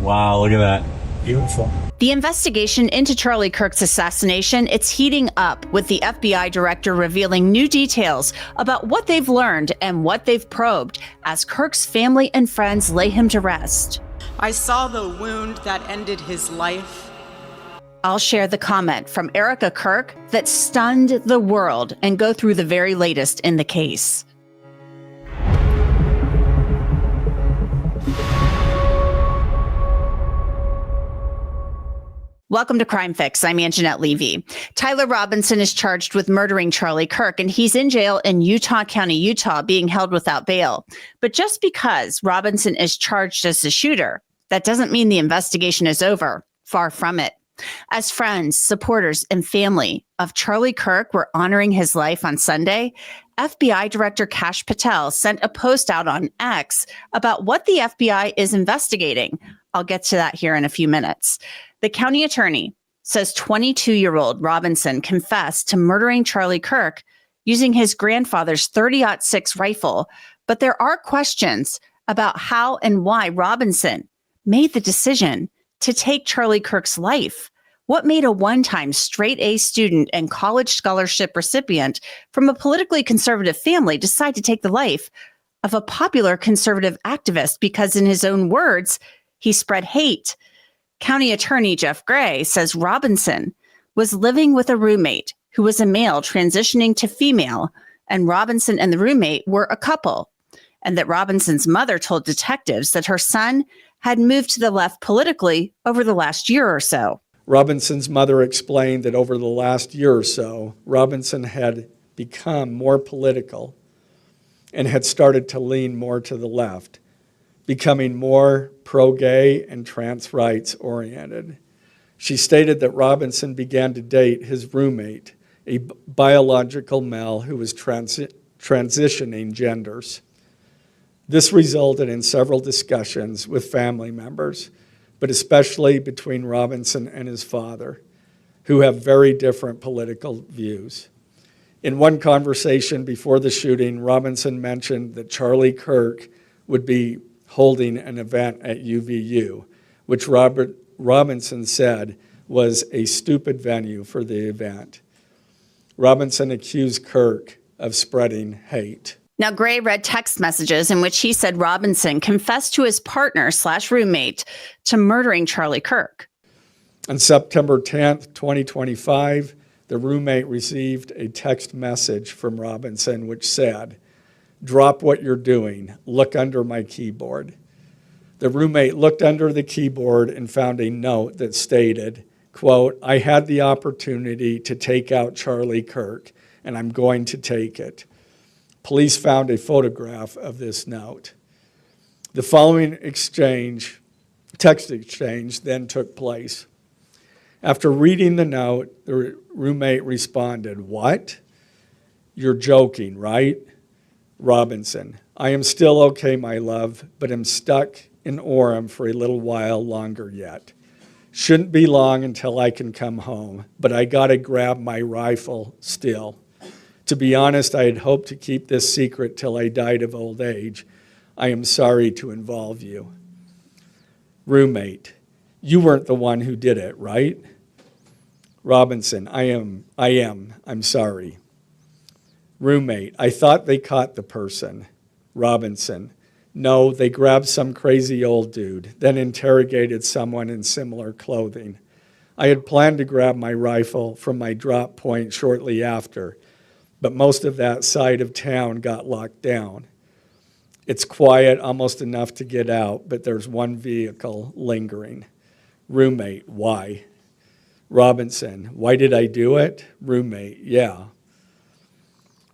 Wow, look at that. Beautiful. The investigation into Charlie Kirk's assassination, it's heating up, with the FBI director revealing new details about what they've learned and what they've probed as Kirk's family and friends lay him to rest. I saw the wound that ended his life. I'll share the comment from Erika Kirk that stunned the world and go through the very latest in the case. Welcome to Crime Fix. I'm Angenette Levy. Tyler Robinson is charged with murdering Charlie Kirk, and he's in jail in Utah County, Utah, being held without bail. But just because Robinson is charged as the shooter, that doesn't mean the investigation is over. Far from it. As friends, supporters, and family of Charlie Kirk were honoring his life on Sunday, FBI Director Kash Patel sent a post out on X about what the FBI is investigating. I'll get to that here in a few minutes. The county attorney says 22-year-old Robinson confessed to murdering Charlie Kirk using his grandfather's .30-06 rifle, but there are questions about how and why Robinson made the decision to take Charlie Kirk's life. What made a one-time straight-A student and college scholarship recipient from a politically conservative family decide to take the life of a popular conservative activist because, in his own words, he spread hate? County Attorney Jeff Gray says Robinson was living with a roommate who was a male transitioning to female, and Robinson and the roommate were a couple, and that Robinson's mother told detectives that her son had moved to the left politically over the last year or so. Robinson's mother explained that over the last year or so, Robinson had become more political and had started to lean more to the left, becoming more pro-gay and trans rights oriented. She stated that Robinson began to date his roommate, a biological male who was transitioning genders. This resulted in several discussions with family members, but especially between Robinson and his father, who have very different political views. In one conversation before the shooting, Robinson mentioned that Charlie Kirk would be holding an event at UVU, which Robinson said was a stupid venue for the event. Robinson accused Kirk of spreading hate. Now, Gray read text messages in which he said Robinson confessed to his partner/roommate to murdering Charlie Kirk. On September 10th, 2025, the roommate received a text message from Robinson which said, "Drop what you're doing. Look under my keyboard." The roommate looked under the keyboard and found a note that stated, quote, "I had the opportunity to take out Charlie Kirk, and I'm going to take it." Police found a photograph of this note. The following text exchange then took place. After reading the note, the roommate responded, "What? You're joking, right?" Robinson, "I am still okay, my love, but am stuck in Orem for a little while longer yet. Shouldn't be long until I can come home, but I gotta grab my rifle still. To be honest, I had hoped to keep this secret till I died of old age. I am sorry to involve you." Roommate, "You weren't the one who did it, right?" Robinson, I am. I'm sorry." Roommate, "I thought they caught the person." Robinson, "No, they grabbed some crazy old dude, then interrogated someone in similar clothing. I had planned to grab my rifle from my drop point shortly after, but most of that side of town got locked down. It's quiet, almost enough to get out, but there's one vehicle lingering." Roommate, "Why?" Robinson, "Why did I do it?" Roommate, "Yeah."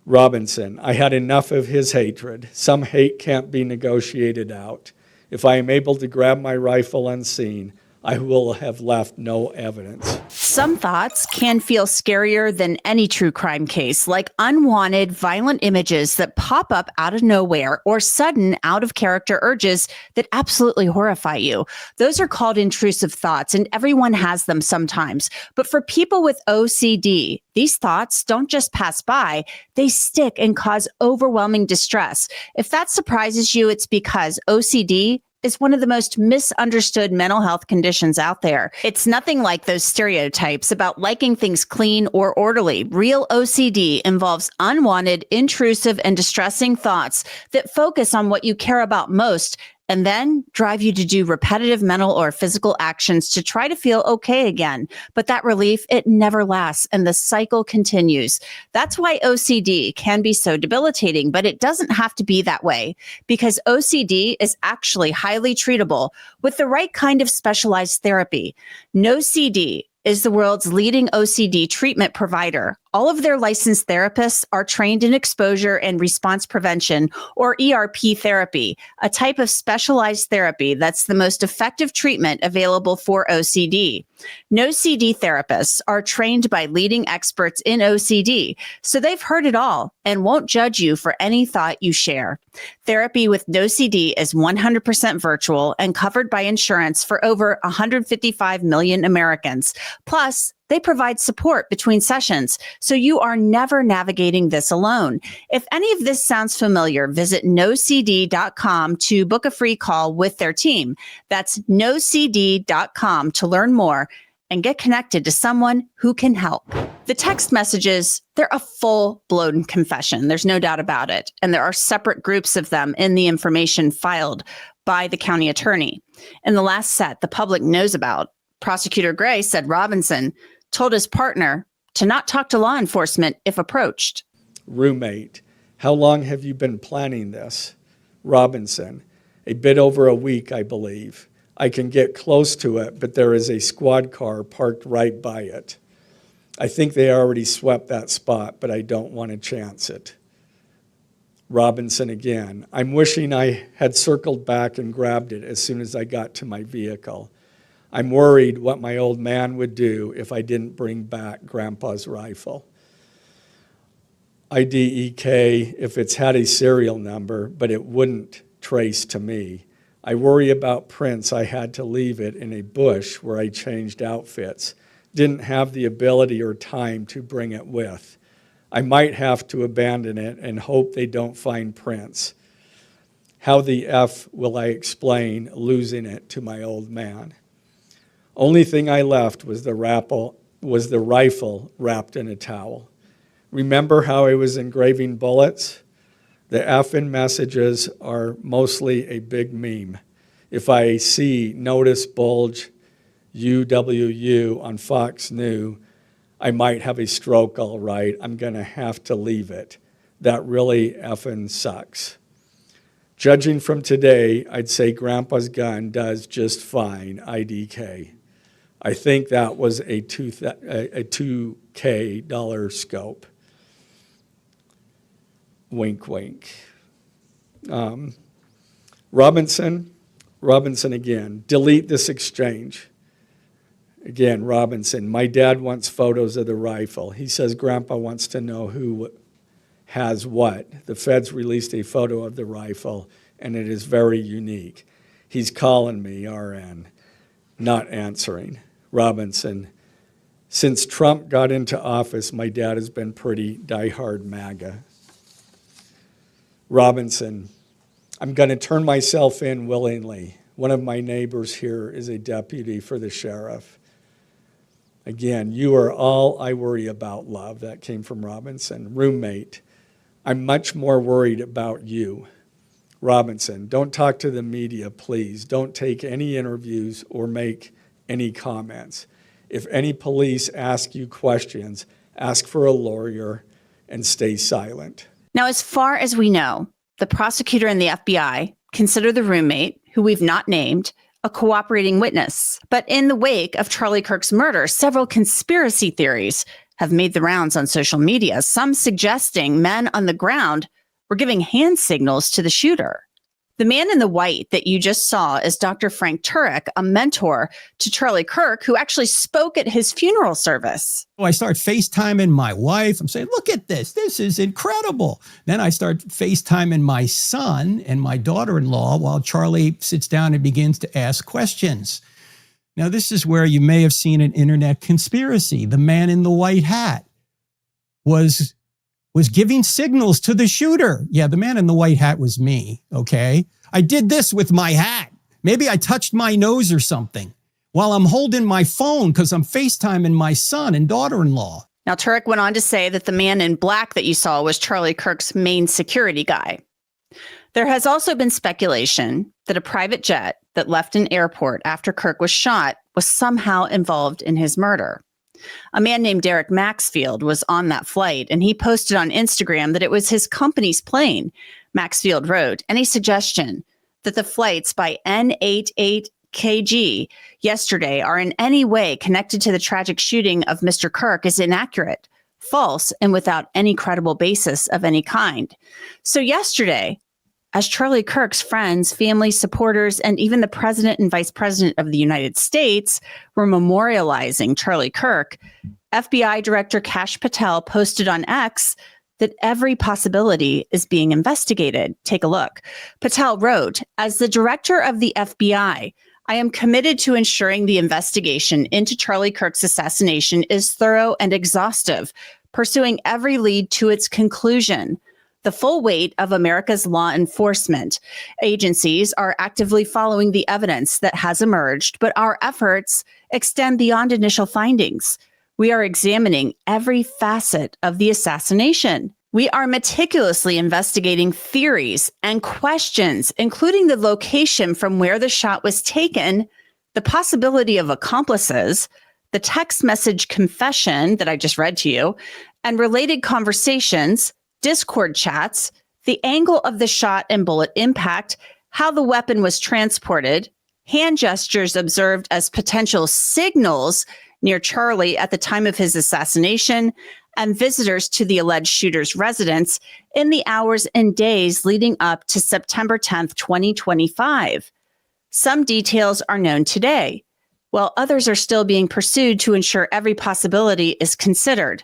Robinson, "I had enough of his hatred. Some hate can't be negotiated out. If I am able to grab my rifle unseen, I will have left no evidence." Some thoughts can feel scarier than any true crime case, like unwanted, violent images that pop up out of nowhere or sudden out-of-character urges that absolutely horrify you. Those are called intrusive thoughts, and everyone has them sometimes. But for people with OCD, these thoughts don't just pass by, they stick and cause overwhelming distress. If that surprises you, it's because OCD is one of the most misunderstood mental health conditions out there. It's nothing like those stereotypes about liking things clean or orderly. Real OCD involves unwanted, intrusive, and distressing thoughts that focus on what you care about most and then drive you to do repetitive mental or physical actions to try to feel okay again. But that relief, it never lasts, and the cycle continues. That's why OCD can be so debilitating, but it doesn't have to be that way, because OCD is actually highly treatable with the right kind of specialized therapy. NoCD is the world's leading OCD treatment provider. All of their licensed therapists are trained in exposure and response prevention, or ERP therapy, a type of specialized therapy that's the most effective treatment available for OCD. NoCD therapists are trained by leading experts in OCD, so they've heard it all and won't judge you for any thought you share. Therapy with NoCD is 100% virtual and covered by insurance for over 155 million Americans. Plus, they provide support between sessions, so you are never navigating this alone. If any of this sounds familiar, visit nocd.com to book a free call with their team. That's nocd.com to learn more and get connected to someone who can help. The text messages, they're a full-blown confession. There's no doubt about it. And there are separate groups of them in the information filed by the county attorney. In the last set the public knows about, Prosecutor Gray said Robinson told his partner to not talk to law enforcement if approached. Roommate, how long have you been planning this? Robinson, a bit over a week, I believe. I can get close to it, but there is a squad car parked right by it. I think they already swept that spot, but I don't want to chance it. Robinson again, I'm wishing I had circled back and grabbed it as soon as I got to my vehicle. I'm worried what my old man would do if I didn't bring back Grandpa's rifle. IDEK if it's had a serial number, but it wouldn't trace to me. I worry about prints. I had to leave it in a bush where I changed outfits. Didn't have the ability or time to bring it with. I might have to abandon it and hope they don't find prints. How the F will I explain losing it to my old man? Only thing I left was the rifle wrapped in a towel. Remember how I was engraving bullets? The F in messages are mostly a big meme. If I see notice bulge UWU on Fox News, I might have a stroke all right. I'm going to have to leave it. That really effing sucks. Judging from today, I'd say Grandpa's gun does just fine, IDK. I think that was a $2K dollar scope. Wink, wink. Robinson again, delete this exchange. Again, Robinson, my dad wants photos of the rifle. He says Grandpa wants to know who has what. The feds released a photo of the rifle, and it is very unique. He's calling me, RN, not answering. Robinson, since Trump got into office, my dad has been pretty diehard MAGA. Robinson, I'm going to turn myself in willingly. One of my neighbors here is a deputy for the sheriff. Again, you are all I worry about, love. That came from Robinson. Roommate, I'm much more worried about you. Robinson, don't talk to the media, please. Don't take any interviews or make any comments. If any police ask you questions, ask for a lawyer and stay silent. Now, as far as we know, the prosecutor and the FBI consider the roommate, who we've not named, a cooperating witness. But in the wake of Charlie Kirk's murder, several conspiracy theories have made the rounds on social media, some suggesting men on the ground were giving hand signals to the shooter. The man in the white that you just saw is Dr. Frank Turek, a mentor to Charlie Kirk, who actually spoke at his funeral service. I start FaceTiming my wife. I'm saying, look at this. This is incredible. Then I start FaceTiming my son and my daughter-in-law while Charlie sits down and begins to ask questions. Now, this is where you may have seen an internet conspiracy. The man in the white hat was giving signals to the shooter. Yeah, the man in the white hat was me, okay? I did this with my hat. Maybe I touched my nose or something while I'm holding my phone because I'm FaceTiming my son and daughter-in-law. Now, Turek went on to say that the man in black that you saw was Charlie Kirk's main security guy. There has also been speculation that a private jet that left an airport after Kirk was shot was somehow involved in his murder. A man named Derek Maxfield was on that flight, and he posted on Instagram that it was his company's plane. Maxfield wrote, "Any suggestion that the flights by N88KG yesterday are in any way connected to the tragic shooting of Mr. Kirk is inaccurate, false, and without any credible basis of any kind." So yesterday, as Charlie Kirk's friends, family, supporters, and even the president and vice president of the United States were memorializing Charlie Kirk, FBI Director Kash Patel posted on X that every possibility is being investigated. Take a look. Patel wrote, "As the director of the FBI, I am committed to ensuring the investigation into Charlie Kirk's assassination is thorough and exhaustive, pursuing every lead to its conclusion. The full weight of America's law enforcement agencies are actively following the evidence that has emerged, but our efforts extend beyond initial findings. We are examining every facet of the assassination. We are meticulously investigating theories and questions, including the location from where the shot was taken, the possibility of accomplices, the text message confession that I just read to you, and related conversations, Discord chats, the angle of the shot and bullet impact, how the weapon was transported, hand gestures observed as potential signals near Charlie at the time of his assassination, and visitors to the alleged shooter's residence in the hours and days leading up to September 10th, 2025. Some details are known today, while others are still being pursued to ensure every possibility is considered.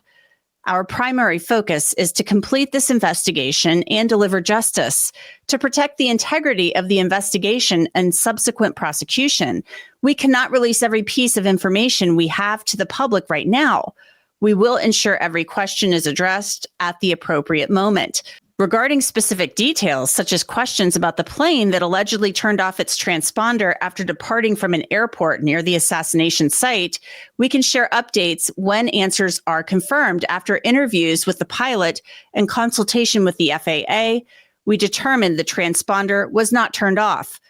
Our primary focus is to complete this investigation and deliver justice. To protect the integrity of the investigation and subsequent prosecution, we cannot release every piece of information we have to the public right now. We will ensure every question is addressed at the appropriate moment. Regarding specific details, such as questions about the plane that allegedly turned off its transponder after departing from an airport near the assassination site, we can share updates when answers are confirmed. After interviews with the pilot and consultation with the FAA, we determined the transponder was not turned off.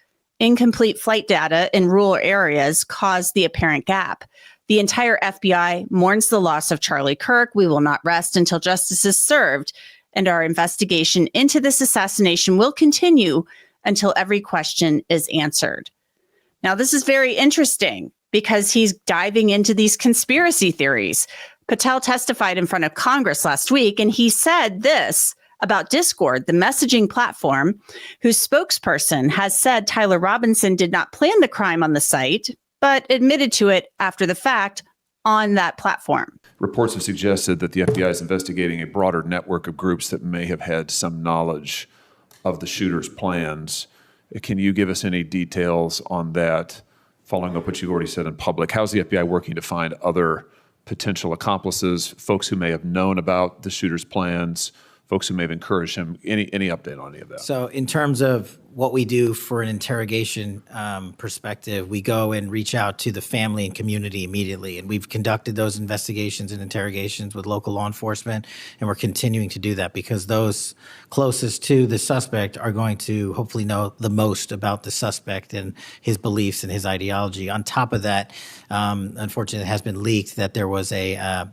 Incomplete flight data in rural areas caused the apparent gap. The entire FBI mourns the loss of Charlie Kirk. We will not rest until justice is served, and our investigation into this assassination will continue until every question is answered. Now, this is very interesting because he's diving into these conspiracy theories. Patel testified in front of Congress last week, and he said this about Discord, the messaging platform, whose spokesperson has said Tyler Robinson did not plan the crime on the site, but admitted to it after the fact on that platform. Reports have suggested that the FBI is investigating a broader network of groups that may have had some knowledge of the shooter's plans. Can you give us any details on that, following up what you've already said in public? How's the FBI working to find other potential accomplices, folks who may have known about the shooter's plans, folks who may have encouraged him? Any update on any of that? So in terms of what we do for an interrogation perspective, we go and reach out to the family and community immediately. And we've conducted those investigations and interrogations with local law enforcement. And we're continuing to do that because those closest to the suspect are going to hopefully know the most about the suspect and his beliefs and his ideology. On top of that, unfortunately, it has been leaked that there was a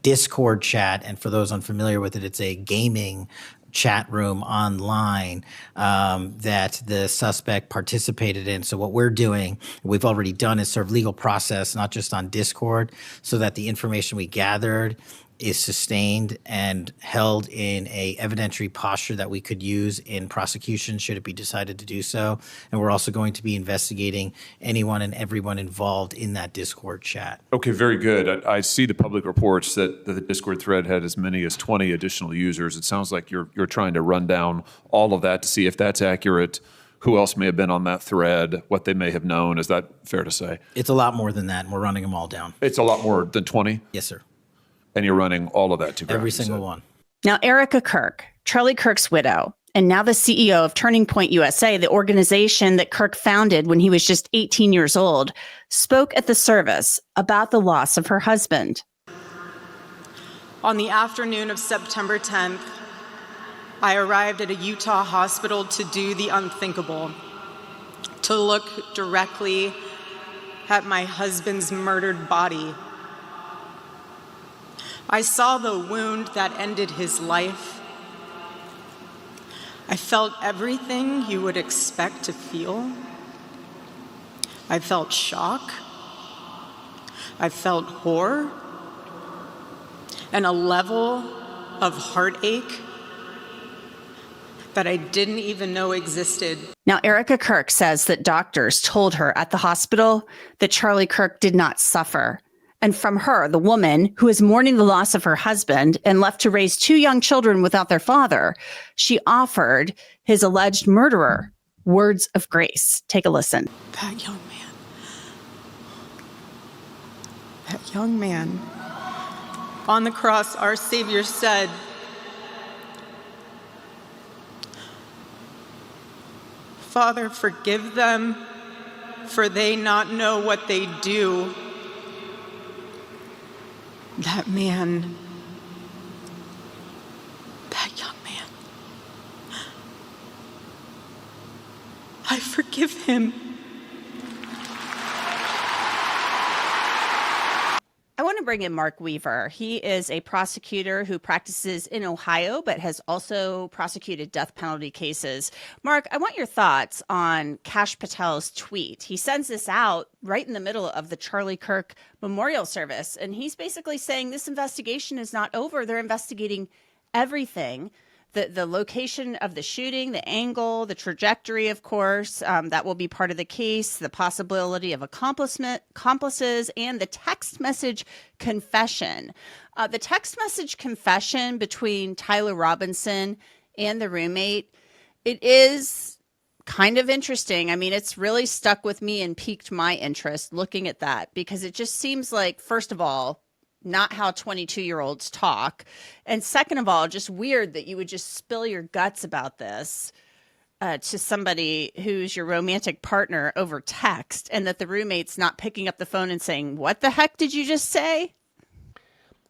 Discord chat. And for those unfamiliar with it, it's a gaming chat room online that the suspect participated in. So what we're doing, we've already done, is serve legal process, not just on Discord, so that the information we gathered is sustained and held in a evidentiary posture that we could use in prosecution should it be decided to do so. And we're also going to be investigating anyone and everyone involved in that Discord chat. Okay, very good. I see the public reports that the Discord thread had as many as 20 additional users. It sounds like you're trying to run down all of that to see if that's accurate, who else may have been on that thread, what they may have known. Is that fair to say? It's a lot more than that, and we're running them all down. It's a lot more than 20? Yes, sir. And you're running all of that to ground? Every single one. Now, Erika Kirk, Charlie Kirk's widow, and now the CEO of Turning Point USA, the organization that Kirk founded when he was just 18 years old, spoke at the service about the loss of her husband. On the afternoon of September 10th, I arrived at a Utah hospital to do the unthinkable, to look directly at my husband's murdered body. I saw the wound that ended his life. I felt everything you would expect to feel. I felt shock. I felt horror and a level of heartache that I didn't even know existed. Now, Erika Kirk says that doctors told her at the hospital that Charlie Kirk did not suffer. And from her, the woman who is mourning the loss of her husband and left to raise 2 young children without their father, she offered his alleged murderer words of grace. Take a listen. That young man, on the cross, our Savior said, "Father, forgive them, for they not know what they do." That man, that young man, I forgive him. I want to bring in Mark Weaver. He is a prosecutor who practices in Ohio, but has also prosecuted death penalty cases. Mark, I want your thoughts on Kash Patel's tweet. He sends this out right in the middle of the Charlie Kirk memorial service, and he's basically saying this investigation is not over. They're investigating everything. The location of the shooting, the angle, the trajectory, of course, that will be part of the case, the possibility of accomplices, and the text message confession. The text message confession between Tyler Robinson and the roommate, it is kind of interesting. I mean, it's really stuck with me and piqued my interest looking at that, because it just seems like, first of all, not how 22-year-olds talk. And second of all, just weird that you would just spill your guts about this to somebody who's your romantic partner over text, and that the roommate's not picking up the phone and saying, "What the heck did you just say?"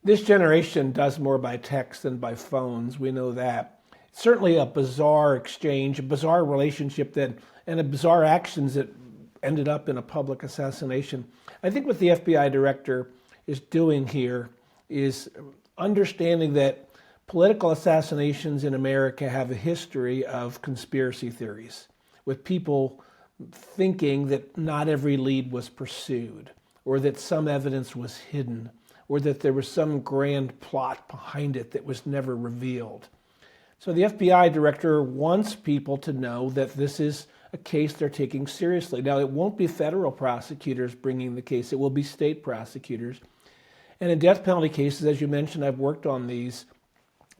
This generation does more by text than by phones. We know that. Certainly a bizarre exchange, a bizarre relationship and a bizarre actions that ended up in a public assassination. I think what the FBI director is doing here is understanding that political assassinations in America have a history of conspiracy theories, with people thinking that not every lead was pursued, or that some evidence was hidden, or that there was some grand plot behind it that was never revealed. So the FBI director wants people to know that this is a case they're taking seriously. Now, it won't be federal prosecutors bringing the case, it will be state prosecutors. And in death penalty cases, as you mentioned, I've worked on these,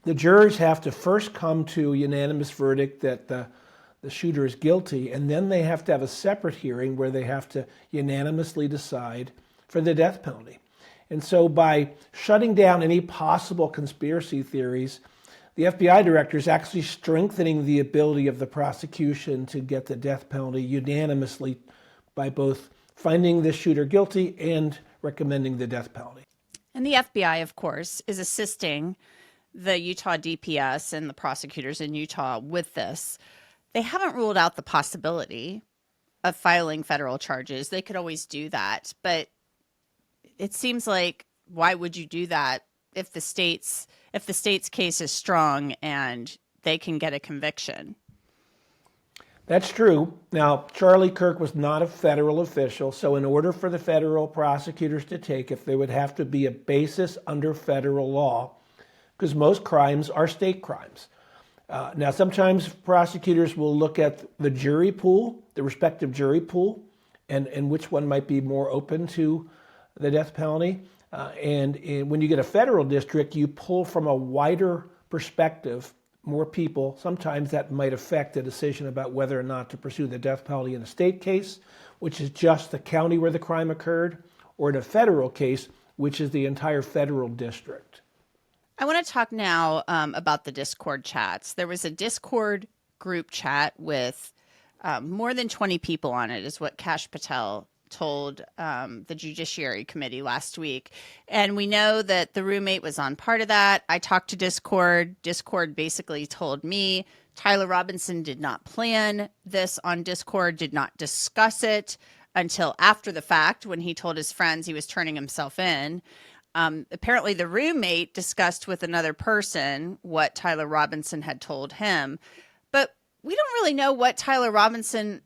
the jurors have to first come to a unanimous verdict that the shooter is guilty, and then they have to have a separate hearing where they have to unanimously decide for the death penalty. And so by shutting down any possible conspiracy theories, the FBI director is actually strengthening the ability of the prosecution to get the death penalty unanimously by both finding the shooter guilty and recommending the death penalty. And the FBI, of course, is assisting the Utah DPS and the prosecutors in Utah with this. They haven't ruled out the possibility of filing federal charges. They could always do that. But it seems like, why would you do that if the state's case is strong and they can get a conviction? That's true. Now, Charlie Kirk was not a federal official, so in order for the federal prosecutors to take it, there would have to be a basis under federal law, because most crimes are state crimes. Now, sometimes prosecutors will look at the jury pool, the respective jury pool, and which one might be more open to the death penalty. And when you get a federal district, you pull from a wider perspective, more people. Sometimes that might affect a decision about whether or not to pursue the death penalty in a state case, which is just the county where the crime occurred, or in a federal case, which is the entire federal district. I want to talk now about the Discord chats. There was a Discord group chat with more than 20 people on it, is what Kash Patel told the Judiciary Committee last week. And we know that the roommate was on part of that. I talked to Discord. Discord basically told me Tyler Robinson did not plan this on Discord, did not discuss it until after the fact when he told his friends he was turning himself in. Apparently, the roommate discussed with another person what Tyler Robinson had told him. But we don't really know what Tyler Robinson,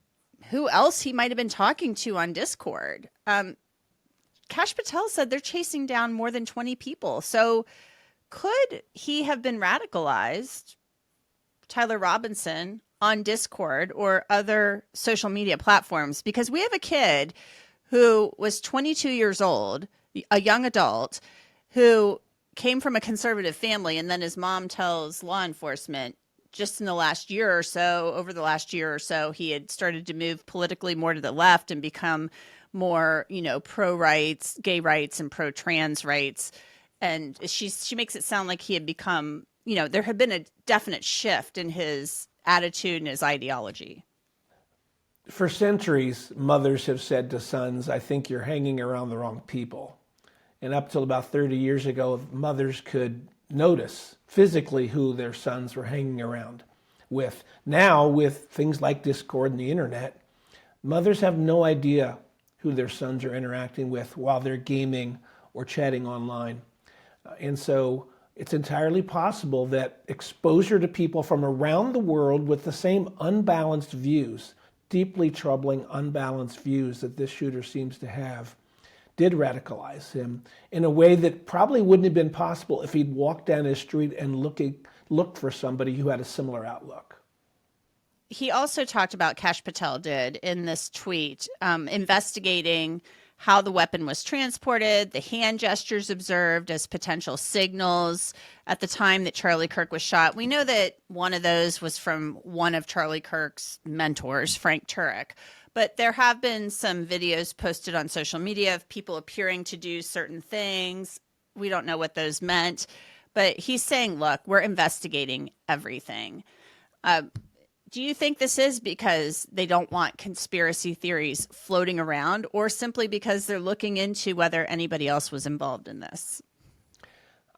who else he might have been talking to on Discord. Kash Patel said they're chasing down more than 20 people. So could he have been radicalized, Tyler Robinson, on Discord or other social media platforms? Because we have a kid who was 22 years old, a young adult, who came from a conservative family, and then his mom tells law enforcement just in the last year or so, over the last year or so, he had started to move politically more to the left and become more, pro-rights, gay rights, and pro-trans rights. And she makes it sound like he had become, there had been a definite shift in his attitude and his ideology. For centuries, mothers have said to sons, I think you're hanging around the wrong people. And up till about 30 years ago, mothers could notice physically who their sons were hanging around with. Now, with things like Discord and the internet, mothers have no idea who their sons are interacting with while they're gaming or chatting online. And so it's entirely possible that exposure to people from around the world with the same unbalanced views, deeply troubling, unbalanced views that this shooter seems to have, did radicalize him in a way that probably wouldn't have been possible if he'd walked down his street and looked for somebody who had a similar outlook. He also talked about, Kash Patel did, in this tweet, investigating how the weapon was transported, the hand gestures observed as potential signals at the time that Charlie Kirk was shot. We know that one of those was from one of Charlie Kirk's mentors, Frank Turek. But there have been some videos posted on social media of people appearing to do certain things. We don't know what those meant. But he's saying, look, we're investigating everything. Do you think this is because they don't want conspiracy theories floating around, or simply because they're looking into whether anybody else was involved in this?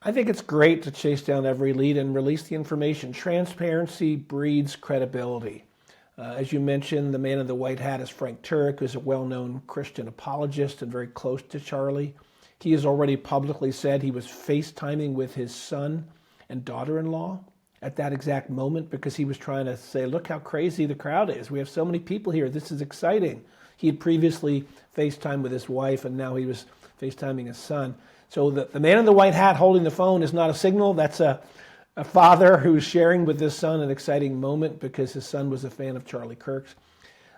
I think it's great to chase down every lead and release the information. Transparency breeds credibility. As you mentioned, the man in the white hat is Frank Turek, who's a well-known Christian apologist and very close to Charlie. He has already publicly said he was FaceTiming with his son and daughter-in-law at that exact moment because he was trying to say, look how crazy the crowd is. We have so many people here. This is exciting. He had previously FaceTimed with his wife, and now he was FaceTiming his son. So the man in the white hat holding the phone is not a signal. That's a father who's sharing with his son an exciting moment because his son was a fan of Charlie Kirk's.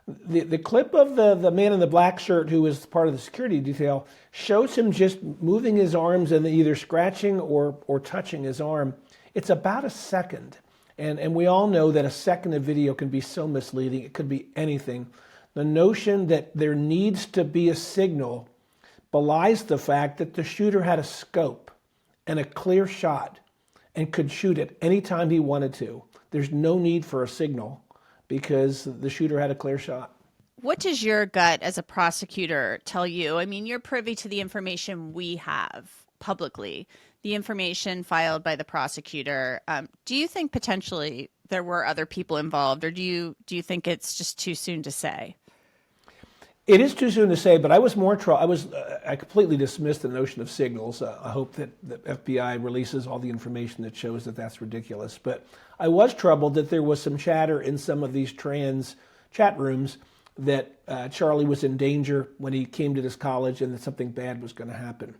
The clip of the man in the black shirt who was part of the security detail shows him just moving his arms and either scratching or touching his arm. It's about a second. And we all know that a second of video can be so misleading. It could be anything. The notion that there needs to be a signal belies the fact that the shooter had a scope and a clear shot and could shoot at any time he wanted to. There's no need for a signal because the shooter had a clear shot. What does your gut as a prosecutor tell you? I mean, you're privy to the information we have publicly, the information filed by the prosecutor. Do you think potentially there were other people involved, or do you think it's just too soon to say? It is too soon to say, but I was I completely dismissed the notion of signals. I hope that the FBI releases all the information that shows that that's ridiculous. But I was troubled that there was some chatter in some of these trans chat rooms that Charlie was in danger when he came to this college and that something bad was going to happen.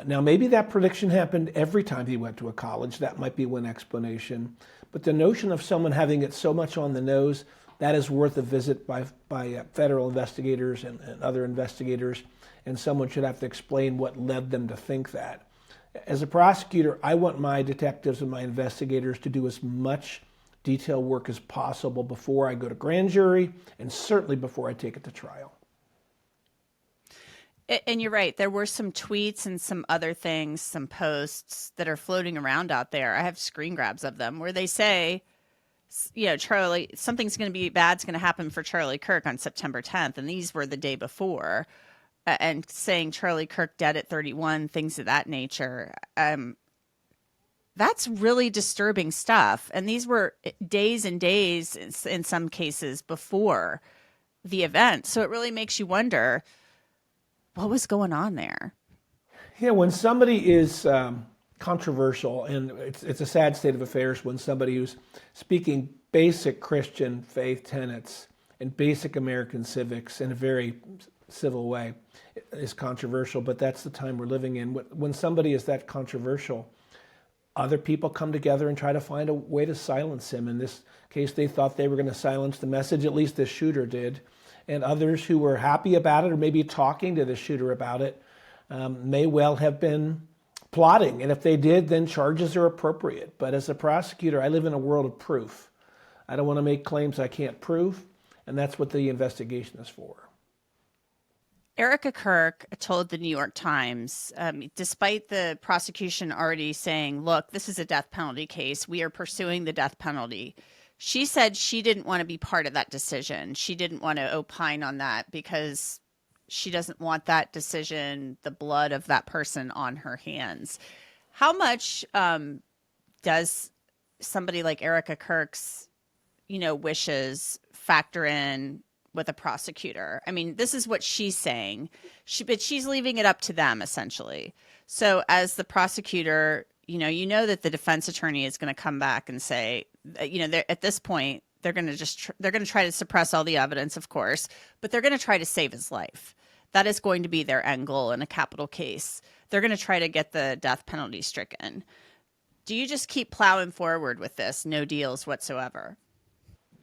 Now, maybe that prediction happened every time he went to a college. That might be one explanation. But the notion of someone having it so much on the nose, that is worth a visit by federal investigators and other investigators, and someone should have to explain what led them to think that. As a prosecutor, I want my detectives and my investigators to do as much detailed work as possible before I go to grand jury, and certainly before I take it to trial. And you're right. There were some tweets and some other things, some posts that are floating around out there. I have screen grabs of them where they say, Charlie, something's going to be bad's going to happen for Charlie Kirk on September 10th. And these were the day before, and saying Charlie Kirk dead at 31, things of that nature. That's really disturbing stuff. And these were days and days in some cases before the event. So it really makes you wonder, what was going on there? Yeah, when somebody is controversial, and it's a sad state of affairs when somebody who's speaking basic Christian faith tenets and basic American civics in a very civil way is controversial, but that's the time we're living in. When somebody is that controversial, other people come together and try to find a way to silence him. In this case, they thought they were going to silence the message, at least the shooter did. And others who were happy about it or maybe talking to the shooter about it may well have been plotting. And if they did, then charges are appropriate. But as a prosecutor, I live in a world of proof. I don't want to make claims I can't prove, and that's what the investigation is for. Erika Kirk told the New York Times, despite the prosecution already saying, look, this is a death penalty case, we are pursuing the death penalty. She said she didn't want to be part of that decision. She didn't want to opine on that because she doesn't want that decision, the blood of that person on her hands. How much does somebody like Erika Kirk's, wishes factor in with a prosecutor? I mean, this is what she's saying, but she's leaving it up to them essentially. So as the prosecutor, that the defense attorney is going to come back and say, at this point, they're going to try to suppress all the evidence, of course, but they're going to try to save his life. That is going to be their end goal in a capital case. They're going to try to get the death penalty stricken. Do you just keep plowing forward with this, no deals whatsoever?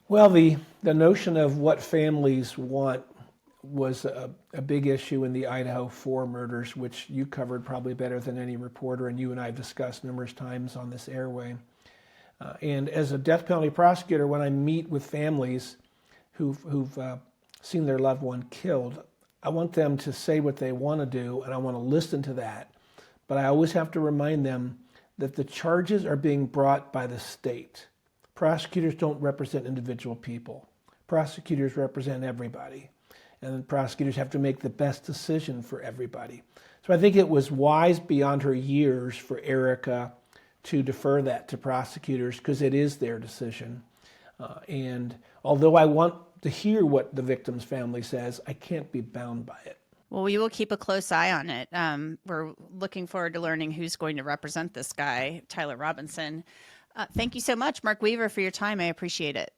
Well, the notion of what families want was a big issue in the Idaho 4 murders, which you covered probably better than any reporter, and you and I have discussed numerous times on this airway. And as a death penalty prosecutor, when I meet with families who've seen their loved one killed, I want them to say what they want to do, and I want to listen to that. But I always have to remind them that the charges are being brought by the state. Prosecutors don't represent individual people. Prosecutors represent everybody. And prosecutors have to make the best decision for everybody. So I think it was wise beyond her years for Erika to defer that to prosecutors because it is their decision. And although I want to hear what the victim's family says, I can't be bound by it. Well, we will keep a close eye on it. We're looking forward to learning who's going to represent this guy, Tyler Robinson. Thank you so much, Mark Weaver, for your time. I appreciate it.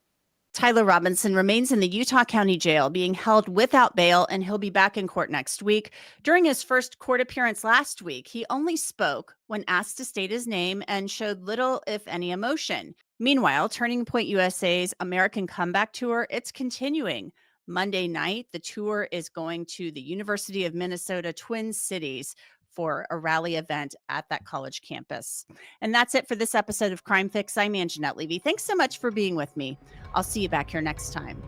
Tyler Robinson remains in the Utah County Jail, being held without bail, and he'll be back in court next week. During his first court appearance last week, he only spoke when asked to state his name and showed little, if any, emotion. Meanwhile, Turning Point USA's American Comeback Tour, it's continuing. Monday night, the tour is going to the University of Minnesota Twin Cities for a rally event at that college campus. And that's it for this episode of Crime Fix. I'm Angenette Levy. Thanks so much for being with me. I'll see you back here next time.